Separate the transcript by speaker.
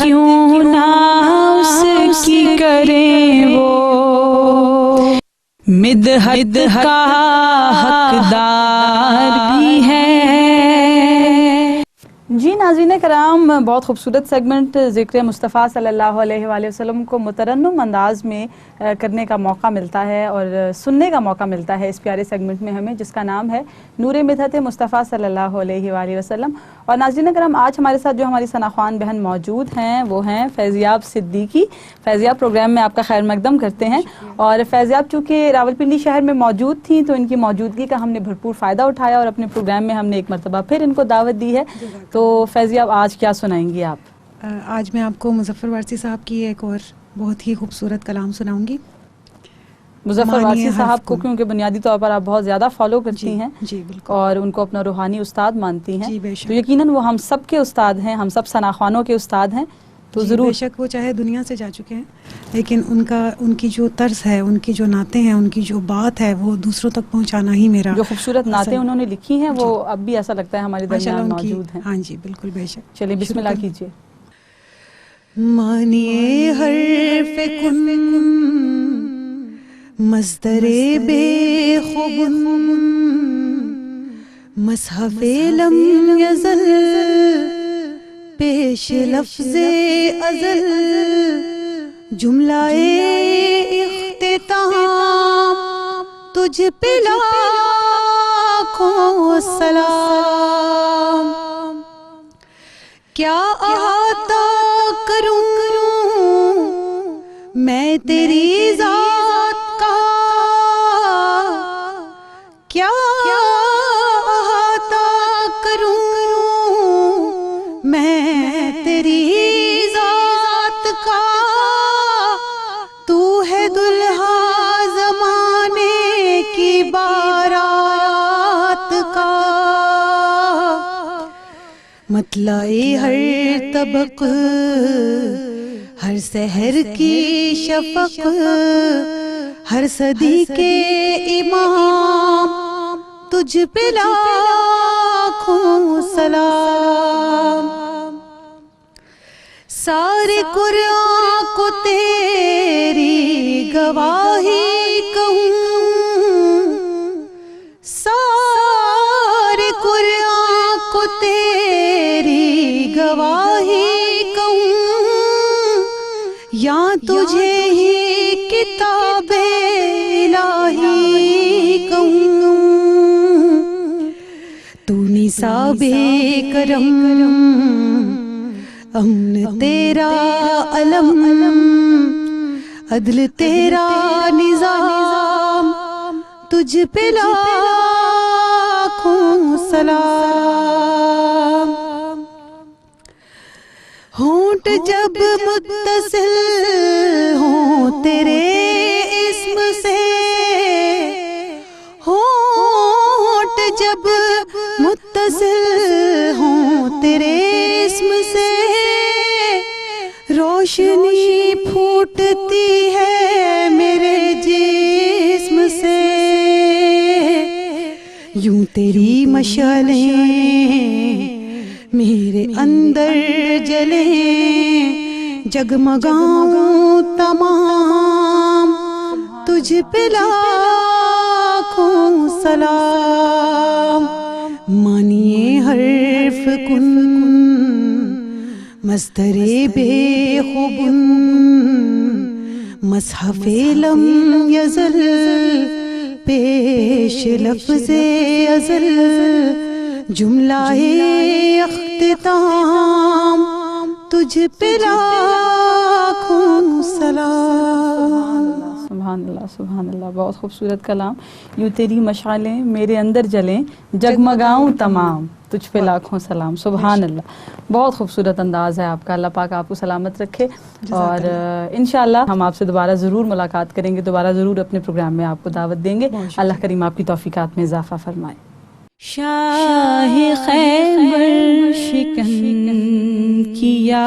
Speaker 1: کیوں نہ اس کی کریں وہ، مدحت کا حقدار بھی ہے۔ جی ناظرین کرام، بہت خوبصورت سیگمنٹ ذکر مصطفیٰ صلی اللہ علیہ وآلہ وسلم کو مترنم انداز میں کرنے کا موقع ملتا ہے اور سننے کا موقع ملتا ہے اس پیارے سیگمنٹ میں ہمیں، جس کا نام ہے نور مدحت مصطفیٰ صلی اللہ علیہ وآلہ وسلم۔ اور ناظرین کرام، آج ہمارے ساتھ جو ہماری ثناخوان بہن موجود ہیں وہ ہیں فیضیاب صدیقی۔ فیضیاب پروگرام میں آپ کا خیر مقدم کرتے ہیں، اور فیضیاب چونکہ راولپنڈی شہر میں موجود تھیں تو ان کی موجودگی کا ہم نے بھرپور فائدہ اٹھایا اور اپنے پروگرام میں ہم نے ایک مرتبہ پھر ان کو دعوت دی ہے۔ تو فیضیاب آج کیا سنائیں گی آپ؟
Speaker 2: آج میں آپ کو مظفر وارثی صاحب کی ایک اور بہت ہی خوبصورت کلام سناؤں گی۔
Speaker 1: مظفر وارثی صاحب کو کیونکہ بنیادی طور پر آپ بہت زیادہ فالو کرتی ہیں
Speaker 2: جی بالکل،
Speaker 1: اور ان کو اپنا روحانی استاد مانتی ہیں،
Speaker 2: جی بے شک،
Speaker 1: تو یقیناً وہ ہم سب کے استاد ہیں، ہم سب ثناخوانوں کے استاد ہیں، تو ضرور
Speaker 2: بے شک وہ چاہے دنیا سے جا چکے ہیں لیکن ان کی جو طرز ہے، ان کی جو نعتیں ہیں، ان کی جو بات ہے وہ دوسروں تک پہنچانا ہی میرا
Speaker 1: جو خوبصورت نعتیں انہوں نے لکھی ہیں وہ اب بھی ایسا لگتا ہے ہمارے درمیان موجود ہیں۔
Speaker 2: ہاں جی بالکل بے شک۔
Speaker 1: چلیے بسم اللہ کیجیے۔
Speaker 2: مانیے حرف کن مصدر بے خبن، مصحف لم یزل پیش لفظ ازل، جملہ اختتام تجھ پہ لاکھوں سلام، کیا احاطہ کروں میں تیری ذات کا، کیا احاطہ کروں میں تیری ذات کا، تو ہے دلہا زمانے کی بارات کا، مطلع ہر طبق ہر سحر کی شفق، ہر صدی کے امام تجھ پہ لاکھوں سلام، سارے قرآن کو تیری گواہی کہوں، سارے قرآن کو تیری گواہی کہوں، یا تجھے ہی کتاب الہی کہوں، تو نصاب کرم امن تیرا علم، عدل تیرا نظام تجھ پہ لاکھوں سلام، ہونٹ جب متصل ہوں تیرے اسم سے، ہونٹ جب متصل ہوں تیرے اسم سے، روشنی پھوٹتی ہے میرے جسم سے، یوں تیری مشعلیں میرے اندر جلیں، جگمگاؤں تمام تجھ پہ لاکھوں سلام، مانیے حرف کن مصدر بے خبن، مصحف لم یزل پیش لفظ ازل، جملہ اختتام تجھ پہ لاکھوں سلام۔
Speaker 1: سبحان اللہ سبحان اللہ، بہت خوبصورت کلام۔ یوں تیری مشعلیں میرے اندر جلیں، جگمگاؤں تمام تجھ پہ لاکھوں سلام۔ سبحان اللہ، بہت خوبصورت انداز ہے آپ کا، اللہ پاک آپ کو سلامت رکھے، اور انشاءاللہ ہم آپ سے دوبارہ ضرور ملاقات کریں گے، دوبارہ ضرور اپنے پروگرام میں آپ کو دعوت دیں گے۔ اللہ کریم آپ کی توفیقات میں اضافہ فرمائے۔ شاہ خیبر شکن کیا